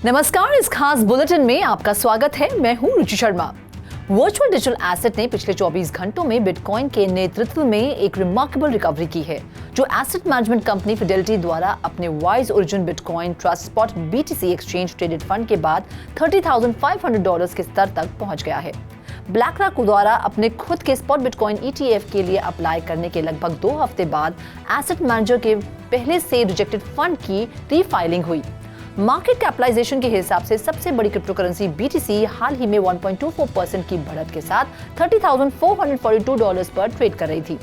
नमस्कार, इस खास बुलेटिन में आपका स्वागत है। मैं हूं रुचि शर्मा। वर्चुअल डिजिटल एसेट ने पिछले 24 घंटों में बिटकॉइन के नेतृत्व में एक रिमार्केबल रिकवरी की है, जो एसेट मैनेजमेंट कंपनी फिडेलिटी द्वारा अपने wise origin bitcoin trust spot BTC exchange traded fund के बाद $30,500 के स्तर तक पहुंच गया है। ब्लैक रॉक द्वारा अपने खुद के स्पॉट बिटकॉइन ETF के लिए अप्लाई करने के लगभग 2 हफ्ते बाद एसेट मैनेजर के पहले से रिजेक्टेड फंड की रीफाइलिंग हुई। मार्केट कैपिटलाइजेशन के हिसाब से सबसे बड़ी क्रिप्टोकरेंसी BTC हाल ही में 1.24% की बढ़त के साथ $30,442 पर ट्रेड कर रही थी।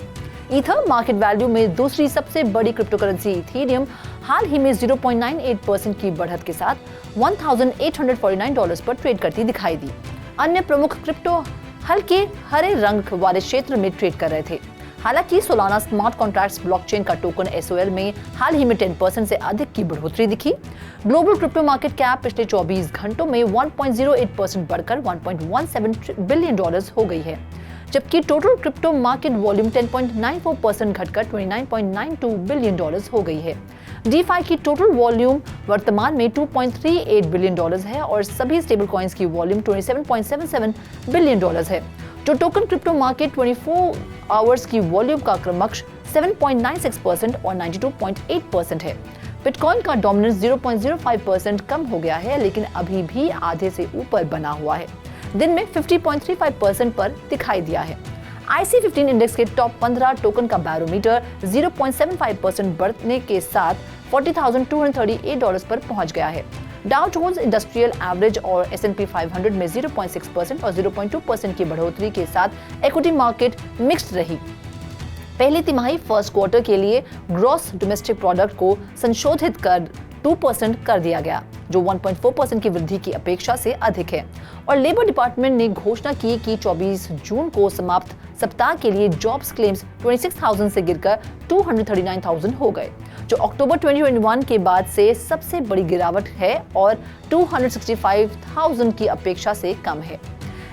ईथर मार्केट वैल्यू में दूसरी सबसे बड़ी क्रिप्टोकरेंसी इथेरियम हाल ही में 0.98% की बढ़त के साथ $1,849 पर ट्रेड करती दिखाई दी। अन्य प्रमुख क्रिप्टो हल्के हरे रंग वाले क्षेत्र में ट्रेड कर रहे थे। हालांकि सोलाना स्मार्ट कॉन्ट्रैक्ट्स ब्लॉकचेन का टोकन SOL में हाल ही में 10% से अधिक की बढ़ोतरी दिखी। ग्लोबल क्रिप्टो मार्केट कैप पिछले 24 घंटों में 1.08% बढ़कर $1.17 बिलियन हो गई है, जबकि टोटल क्रिप्टो मार्केट वॉल्यूम 10.94% घटकर $29.92 बिलियन हो गई है। DeFi की टोटल वॉल्यूम वर्तमान में $2.38 बिलियन है और सभी स्टेबल कॉइन्स की वॉल्यूम $27.77 बिलियन है। जो टोकन क्रिप्टो मार्केट 24 आवर्स की वॉल्यूम का क्रमश 7.96% और 92.8% है। बिटकॉइन का डोमिनेंस 0.05% कम हो गया है, लेकिन अभी भी आधे से ऊपर बना हुआ है। दिन में 50.35% पर दिखाई दिया है। IC15 इंडेक्स के टॉप 15 टोकन का बैरोमीटर 0.75% बढ़ने के साथ $40,238 पर पहुंच गया है। डाउ जोन्स इंडस्ट्रियल एवरेज और S&P 500 में 0.6% और 0.2% की बढ़ोतरी के साथ इक्विटी मार्केट मिक्स्ड रही। पहली तिमाही फर्स्ट क्वार्टर के लिए ग्रॉस डोमेस्टिक प्रोडक्ट को संशोधित कर 2% कर दिया गया, जो 1.4% की वृद्धि की अपेक्षा से अधिक है। और लेबर डिपार्टमेंट ने घोषणा की कि 24 जून को समाप्त सप्ताह के लिए जॉब्स क्लेम्स 26,000 से गिरकर 239,000 हो गए, जो अक्टूबर 2021 के बाद से सबसे बड़ी गिरावट है और 265,000 की अपेक्षा से कम है।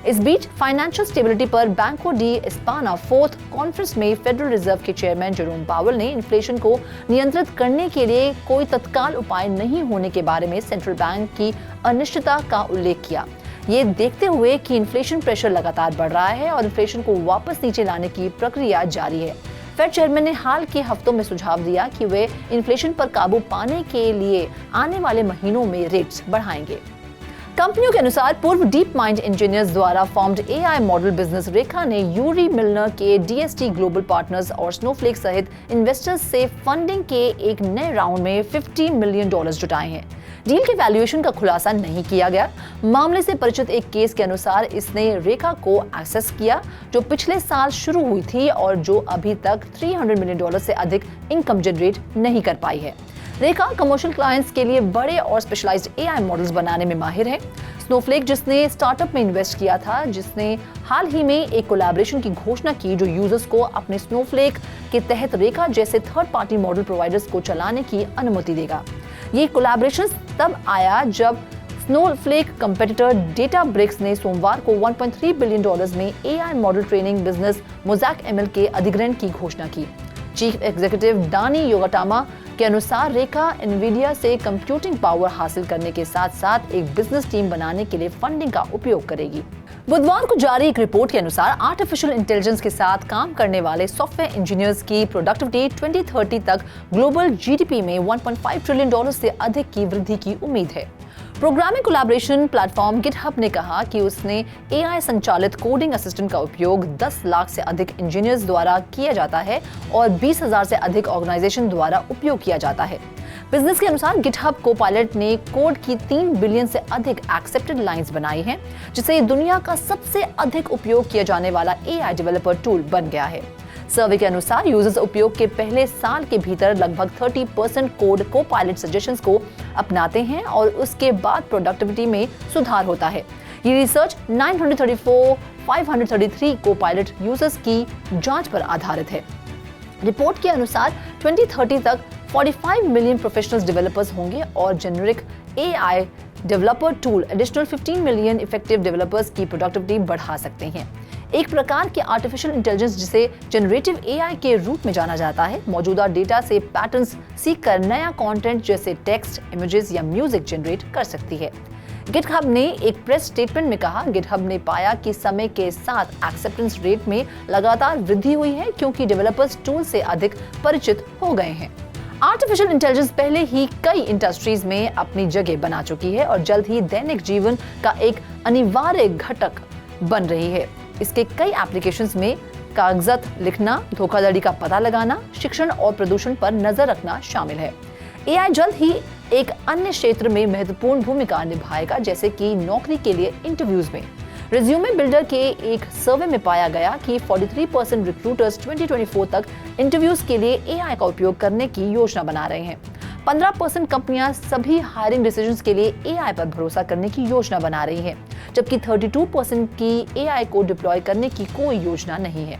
इस बीच फाइनेंशियल स्टेबिलिटी पर बैंको डी इस्पाना फोर्थ कॉन्फ्रेंस में फेडरल रिजर्व के चेयरमैन जेरोम पावेल ने इन्फ्लेशन को नियंत्रित करने के लिए कोई तत्काल उपाय नहीं होने के बारे में सेंट्रल बैंक की अनिश्चितता का उल्लेख किया। ये देखते हुए कि इन्फ्लेशन प्रेशर लगातार बढ़ रहा है और इन्फ्लेशन को वापस नीचे लाने की प्रक्रिया जारी है। फेड चेयरमैन ने हाल के हफ्तों में सुझाव दिया कि वे इन्फ्लेशन पर काबू पाने के लिए आने वाले महीनों में रेट्स बढ़ाएंगे। कंपनियों के अनुसार पूर्व डीप माइंड इंजीनियर्स द्वारा फॉर्म्ड AI मॉडल बिजनेस रेखा ने यूरी मिलनर के DST ग्लोबल पार्टनर्स और स्नोफ्लेक सहित इन्वेस्टर्स से फंडिंग के एक नए राउंड में $50 मिलियन जुटाए हैं। डील के वैल्यूएशन का खुलासा नहीं किया गया। मामले से परिचित एक केस के अनुसार इसने रेखा को एक्सेस किया, जो पिछले साल शुरू हुई थी और जो अभी तक $300 मिलियन से अधिक इनकम जनरेट नहीं कर पाई है। रेखा कमर्शियल क्लाइंट्स के लिए बड़े और स्पेशलाइज्ड AI मॉडल्स बनाने में माहिर है। स्नोफ्लेक, जिसने स्टार्टअप में इन्वेस्ट किया था, जिसने हाल ही में एक कोलैबोरेशन की घोषणा की जो यूजर्स को अपने स्नोफ्लेक के तहत रेखा जैसे थर्ड पार्टी मॉडल प्रोवाइडर्स को चलाने की अनुमति देगा। ये कोलैबोरेशन तब आया जब स्नोफ्लेक कंपेटिटर डेटाब्रिक्स ने सोमवार को $1.3 बिलियन में AI model training business mosaic ML के अधिग्रहण की घोषणा की। चीफ एग्जीक्यूटिव डानी योगाटामा के अनुसार रेखा एनवीडिया से कंप्यूटिंग पावर हासिल करने के साथ साथ एक बिजनेस टीम बनाने के लिए फंडिंग का उपयोग करेगी। बुधवार को जारी एक रिपोर्ट के अनुसार आर्टिफिशियल इंटेलिजेंस के साथ काम करने वाले सॉफ्टवेयर इंजीनियर्स की प्रोडक्टिविटी 2030 तक ग्लोबल GDP में $1.5 ट्रिलियन से अधिक की वृद्धि की उम्मीद है। प्रोग्रामिंग कोलैबोरेशन प्लेटफॉर्म गिटहब ने कहा कि उसने AI संचालित कोडिंग असिस्टेंट का उपयोग 10 लाख से अधिक इंजीनियर्स द्वारा किया जाता है और 20,000 से अधिक ऑर्गेनाइजेशन द्वारा उपयोग किया जाता है। बिजनेस के अनुसार गिटहब कोपायलट ने कोड की 3 बिलियन से अधिक एक्सेप्टेड लाइंस बनाई हैं, जिससे दुनिया का सबसे अधिक उपयोग किया जाने वाला AI डेवलपर टूल बन गया है। सर्वे के अनुसार यूजर्स उपयोग के पहले साल के भीतर लगभग 30% कोड कोपायलट सजेशंस को अपनाते हैं और उसके बाद प्रोडक्टिविटी में सुधार होता है। ये रिसर्च 533 कोपायलट यूजर्स की जांच पर आधारित है। रिपोर्ट के अनुसार 2030 तक 45 मिलियन प्रोफेशनल डेवलपर्स होंगे और generic AI developer tool additional 15 million effective developers की प्रोडक्टिविटी बढ़ा सकते हैं। एक प्रकार की आर्टिफिशियल इंटेलिजेंस जिसे जनरेटिव एआई के रूप में जाना जाता है, मौजूदा डेटा से पैटर्न्स सीखकर नया कंटेंट जैसे टेक्स्ट, इमेजेस या म्यूजिक जनरेट कर सकती है। गिटहब ने एक प्रेस स्टेटमेंट में कहा, गिटहब ने पाया कि समय के साथ एक्सेप्टेंस रेट में लगातार वृद्धि हुई है क्योंकि डेवलपर्स टूल से अधिक परिचित हो गए हैं। आर्टिफिशियल इंटेलिजेंस पहले ही कई इंडस्ट्रीज में अपनी जगह बना चुकी है और जल्द ही दैनिक जीवन का एक अनिवार्य घटक बन रही है। इसके कई एप्लीकेशंस में कागजात लिखना, धोखाधड़ी का पता लगाना, शिक्षण और प्रदूषण पर नजर रखना शामिल है। एआई जल्द ही एक अन्य क्षेत्र में महत्वपूर्ण भूमिका निभाएगा, जैसे कि नौकरी के लिए इंटरव्यूज में। रिज्यूमे बिल्डर के एक सर्वे में पाया गया कि 43% रिक्रूटर्स 2024 तक इंटरव्यूज के लिए एआई का उपयोग करने की योजना बना रहे हैं। 15% कंपनियां सभी हायरिंग डिसीजंस के लिए एआई पर भरोसा करने की योजना बना रही हैं, जबकि 32% की एआई को डिप्लॉय करने की कोई योजना नहीं है।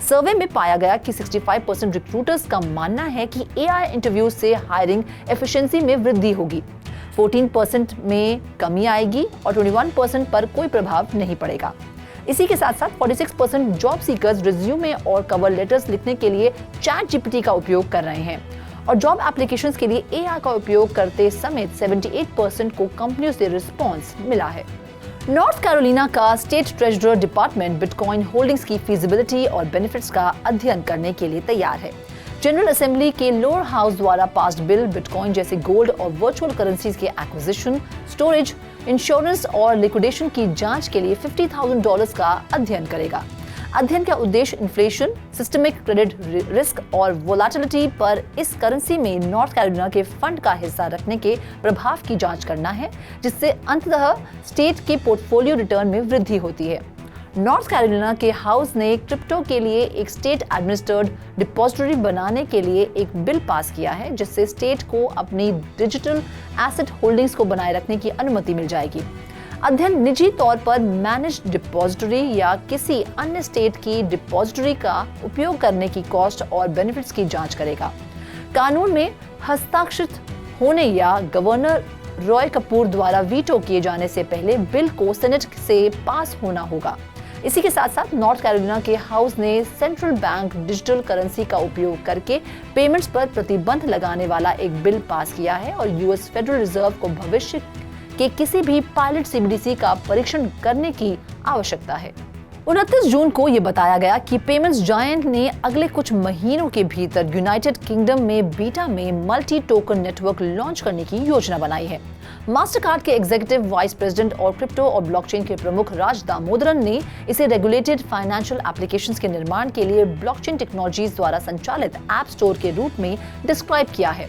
सर्वे में पाया गया कि 65% रिक्रूटर्स का मानना है कि एआई इंटरव्यूज से हायरिंग एफिशिएंसी में वृद्धि होगी, 14% में कमी आएगी और 21% पर कोई प्रभाव नहीं पड़ेगा। इसी के साथ साथ 46% जॉब सीकर्स रिज्यूमे और कवर लेटर्स लिखने के लिए ChatGPT का उपयोग कर रहे हैं और जॉब एप्लीकेशंस के लिए एआई का उपयोग करते समय 78% को कंपनियों से रिस्पॉन्स मिला है। नॉर्थ कैरोलिना का state treasurer department bitcoin holdings की फीजिबिलिटी और बेनिफिट्स का अध्ययन करने के लिए तैयार है। जनरल असेंबली के लोअर हाउस द्वारा पास्ड बिल बिटकॉइन जैसे गोल्ड और वर्चुअल करेंसीज के एक्विजिशन, स्टोरेज, इंश्योरेंस और लिक्विडेशन की जांच के लिए $50,000 का अध्ययन करेगा। अध्ययन का उद्देश्य इन्फ्लेशन, सिस्टमिक क्रेडिट रिस्क और वोलेटिलिटी पर इस करेंसी में नॉर्थ कैरोलिना के फंड का हिस्सा रखने के प्रभाव की जांच करना है, जिससे अंततः स्टेट के पोर्टफोलियो रिटर्न में वृद्धि होती है। नॉर्थ कैरोलिना के हाउस ने क्रिप्टो के लिए एक स्टेट एडमिनिस्टर्ड डिपॉजिटरी बनाने के लिए एक बिल पास किया है, जिससे स्टेट को अपनी डिजिटल एसेट होल्डिंग्स को बनाए रखने की अनुमति मिल जाएगी। अध्ययन निजी तौर पर मैनेज्ड डिपॉजिटरी या किसी अन्य स्टेट की डिपॉजिटरी का उपयोग करने की कॉस्ट और बेनिफिट्स की जांच करेगा। कानून में हस्ताक्षरित होने या गवर्नर रॉय कपूर द्वारा वीटो किए जाने से पहले बिल को सेनेट से पास होना होगा। इसी के साथ साथ नॉर्थ कैरोलिना के हाउस ने सेंट्रल बैंक डिजिटल करेंसी का उपयोग करके पेमेंट्स पर प्रतिबंध लगाने वाला एक बिल पास किया है और यूएस फेडरल रिजर्व को भविष्य के किसी भी पायलट सीबीडीसी का परीक्षण करने की आवश्यकता है। 29 जून को यह बताया गया कि पेमेंट्स जायंट ने अगले कुछ महीनों के भीतर यूनाइटेड किंगडम में बीटा में मल्टी टोकन नेटवर्क लॉन्च करने की योजना बनाई है। मास्टरकार्ड के एग्जीक्यूटिव वाइस प्रेसिडेंट और क्रिप्टो और ब्लॉकचेन के प्रमुख राज दामोदरन ने इसे रेगुलेटेड फाइनेंशियल एप्लीकेशंस के निर्माण के लिए ब्लॉकचेन टेक्नोलॉजीज द्वारा संचालित ऐप स्टोर के रूप में डिस्क्राइब किया है।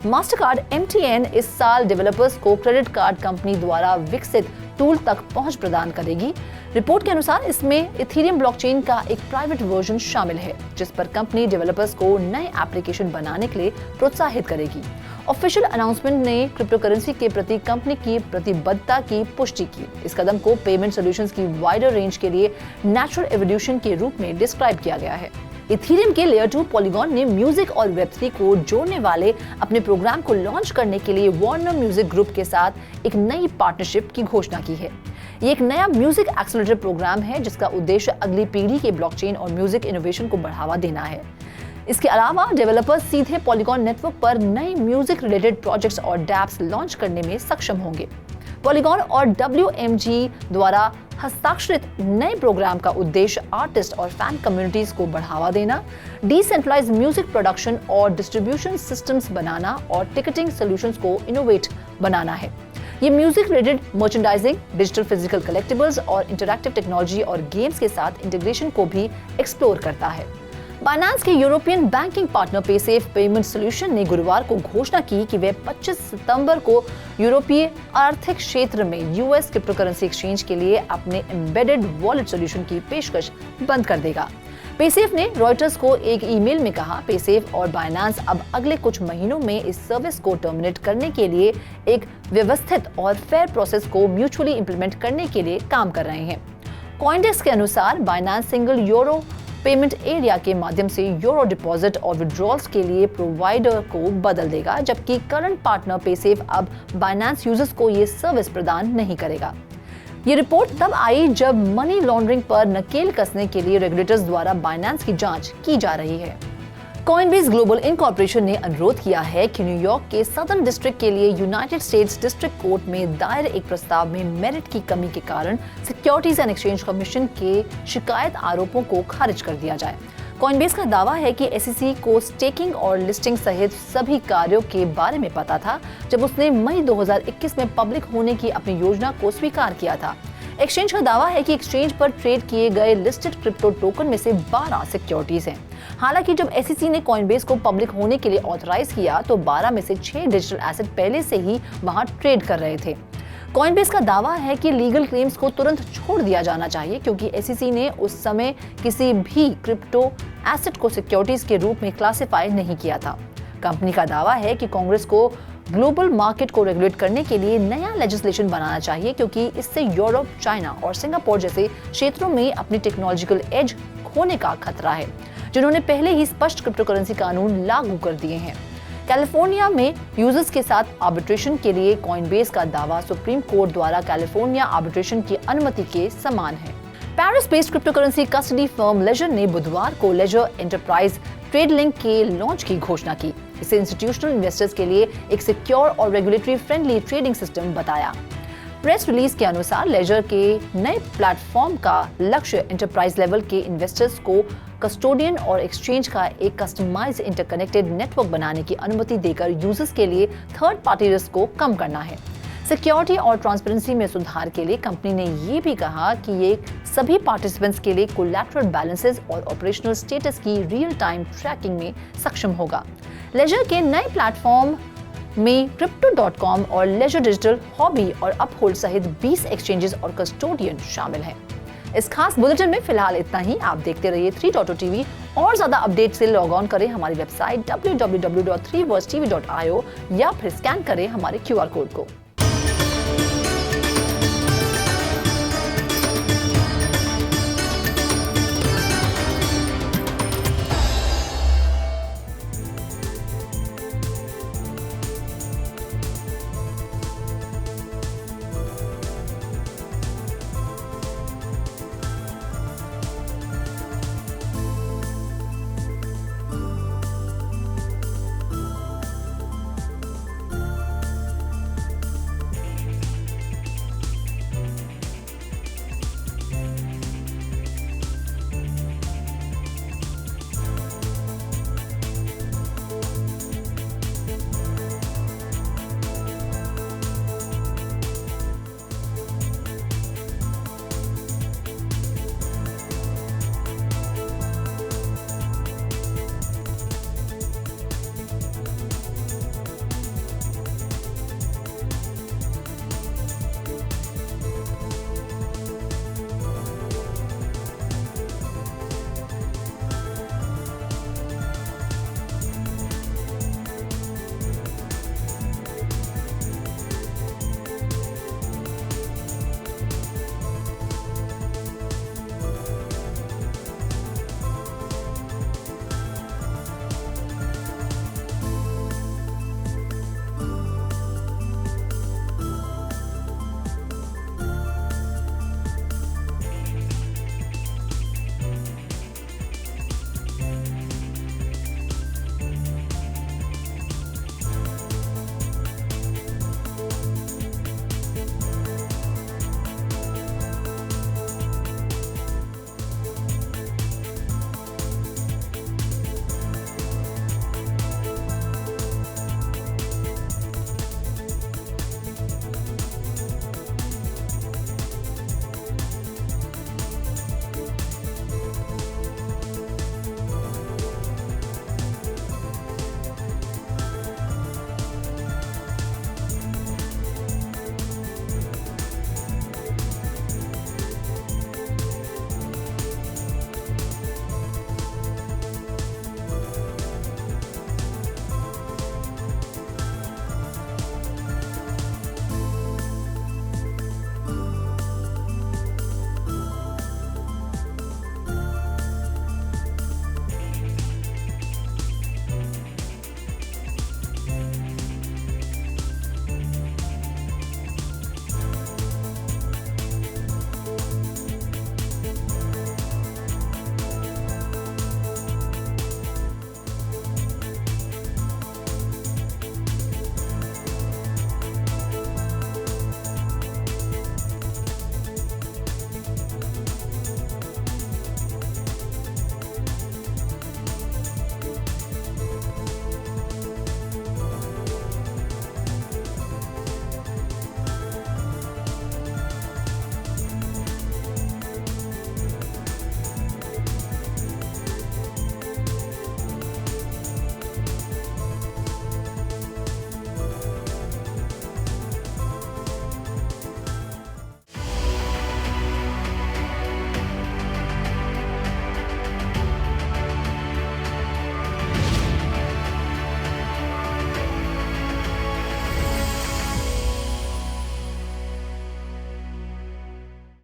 मास्टरकार्ड MTN इस साल डेवलपर्स को क्रेडिट कार्ड कंपनी द्वारा विकसित टूल तक पहुंच प्रदान करेगी। रिपोर्ट के अनुसार इसमें इथेरियम ब्लॉकचेन का एक प्राइवेट वर्जन शामिल है, जिस पर कंपनी डेवलपर्स को नए एप्लीकेशन बनाने के लिए प्रोत्साहित करेगी। ऑफिशियल अनाउंसमेंट ने क्रिप्टो करेंसी के प्रति कंपनी की प्रतिबद्धता की पुष्टि की। इस कदम को पेमेंट सॉल्यूशंस की वाइडर रेंज के लिए नेचुरल एवोल्यूशन के रूप में डिस्क्राइब किया गया है। इथेरियम के लेयर 2 पॉलीगॉन ने म्यूजिक और वेब3 को जोड़ने वाले अपने प्रोग्राम को लॉन्च करने के लिए वार्नर म्यूजिक ग्रुप के साथ एक नई पार्टनरशिप की घोषणा की है। ये एक नया म्यूजिक एक्सेलरेटर प्रोग्राम है जिसका उद्देश्य अगली पीढ़ी के ब्लॉकचेन और म्यूजिक इनोवेशन को बढ़ावा देना है। इसके अलावा डेवलपर्स सीधे पॉलीगॉन नेटवर्क पर नए म्यूजिक रिलेटेड प्रोजेक्ट्स और डैप्स लॉन्च करने में सक्षम होंगे। पॉलीगॉन और WMG द्वारा हस्ताक्षरित नए प्रोग्राम का उद्देश्य आर्टिस्ट और फैन कम्युनिटीज को बढ़ावा देना, डिसेंट्रलाइज्ड म्यूजिक प्रोडक्शन और डिस्ट्रीब्यूशन सिस्टम्स बनाना और टिकटिंग सॉल्यूशंस को इनोवेट बनाना है। ये music related merchandising, digital physical collectibles और इंटरैक्टिव टेक्नोलॉजी और गेम्स के साथ इंटीग्रेशन को भी एक्सप्लोर करता है। बाइनेंस के European banking partner Paysafe payment solution ने गुरुवार को घोषणा की कि वे 25 सितंबर को यूरोपीय आर्थिक क्षेत्र में यूएस क्रिप्टो करेंसी एक्सचेंज के लिए अपने एम्बेडेड वॉलेट सॉल्यूशन की पेशकश बंद कर देगा। पेसेफ ने रॉयटर्स को एक ईमेल में कहा, पेसेफ और बाइनेंस अब अगले कुछ महीनों में इस सर्विस को टर्मिनेट करने के लिए एक व्यवस्थित और फेयर प्रोसेस को म्यूचुअली इंप्लीमेंट करने के लिए काम कर रहे हैं। कॉइनडेस्क के अनुसार Binance single euro payment area के माध्यम से यूरो डिपॉजिट और विड्रॉल्स के लिए प्रोवाइडर को बदल देगा, जबकि करंट पार्टनर पेसेफ अब बाइनेंस यूजर्स को ये सर्विस प्रदान नहीं करेगा। ये रिपोर्ट तब आई जब मनी लॉन्ड्रिंग पर नकेल कसने के लिए रेगुलेटर्स द्वारा बाइनेंस की जांच की जा रही है। कॉइनबेस ग्लोबल इनकॉर्पोरेशन ने अनुरोध किया है कि न्यूयॉर्क के सदर्न डिस्ट्रिक्ट के लिए यूनाइटेड स्टेट्स डिस्ट्रिक्ट कोर्ट में दायर एक प्रस्ताव में मेरिट की कमी के कारण सिक्योरिटीज एंड एक्सचेंज कमीशन के शिकायत आरोपों को खारिज कर दिया जाए। कॉइनबेस का दावा है कि एसईसी को स्टेकिंग और लिस्टिंग सहित सभी कार्यों के बारे में पता था जब उसने मई 2021 में पब्लिक होने की अपनी योजना को स्वीकार किया था। एक्सचेंज का दावा है कि एक्सचेंज पर ट्रेड किए गए लिस्टेड क्रिप्टो टोकन में से 12 सिक्योरिटीज हैं। हालांकि जब एसईसी ने कॉइनबेस को पब्लिक होने के लिए ऑथराइज किया तो 12 में से 6 डिजिटल एसेट पहले से ही वहां ट्रेड कर रहे थे। कॉइनबेस का दावा है कि लीगल क्लेम्स को तुरंत छोड़ दिया जाना चाहिए क्योंकि एसईसी ने उस समय किसी भी क्रिप्टो एसेट को सिक्योरिटीज के रूप में क्लासिफाई नहीं किया था। कंपनी का दावा है कि कांग्रेस को ग्लोबल मार्केट को रेगुलेट करने के लिए नया लेजिस्लेशन बनाना चाहिए क्योंकि इससे यूरोप, चाइना और सिंगापुर जैसे क्षेत्रों में अपनी टेक्नोलॉजिकल एज खोने का खतरा है, जिन्होंने पहले ही स्पष्ट क्रिप्टो करेंसी कानून लागू कर दिए हैं। कैलिफोर्निया में यूजर्स के साथ आर्बिट्रेशन के लिए कॉइनबेस का दावा सुप्रीम कोर्ट द्वारा कैलिफोर्निया आर्बिट्रेशन की अनुमति के समान है। Paris based crypto currency custody firm Ledger ने बुधवार को लेजर एंटरप्राइज ट्रेड लिंक के लॉन्च की घोषणा की। इसे इंस्टीट्यूशनल इन्वेस्टर्स के लिए एक सिक्योर और रेगुलेटरी फ्रेंडली ट्रेडिंग सिस्टम बताया। प्रेस रिलीज के अनुसार लेजर के नए प्लेटफॉर्म का लक्ष्य एंटरप्राइज लेवल के इन्वेस्टर्स को कस्टोडियन और एक्सचेंज का एक कस्टमाइज्ड इंटरकनेक्टेड नेटवर्क बनाने की अनुमति देकर यूजर्स के लिए थर्ड पार्टी रिस्क को कम करना है। सिक्योरिटी और ट्रांसपेरेंसी में सुधार के लिए कंपनी ने ये भी कहा कि ये सभी पार्टिसिपेंट्स के लिए कोलैटरल बैलेंसेस और ऑपरेशनल स्टेटस की रियल टाइम ट्रैकिंग में सक्षम होगा। लेजर के नए प्लेटफॉर्म में crypto.com और लेजर डिजिटल, हॉबी और अपहोल्ड सहित 20 एक्सचेंजेस और कस्टोडियन शामिल हैं। इस खास बुलेटिन में फिलहाल इतना ही। आप देखते रहिए 3.0 टीवी। और ज्यादा अपडेट से लॉग ऑन करें हमारी वेबसाइट www.3versetv.io या फिर स्कैन करें हमारे QR कोड को।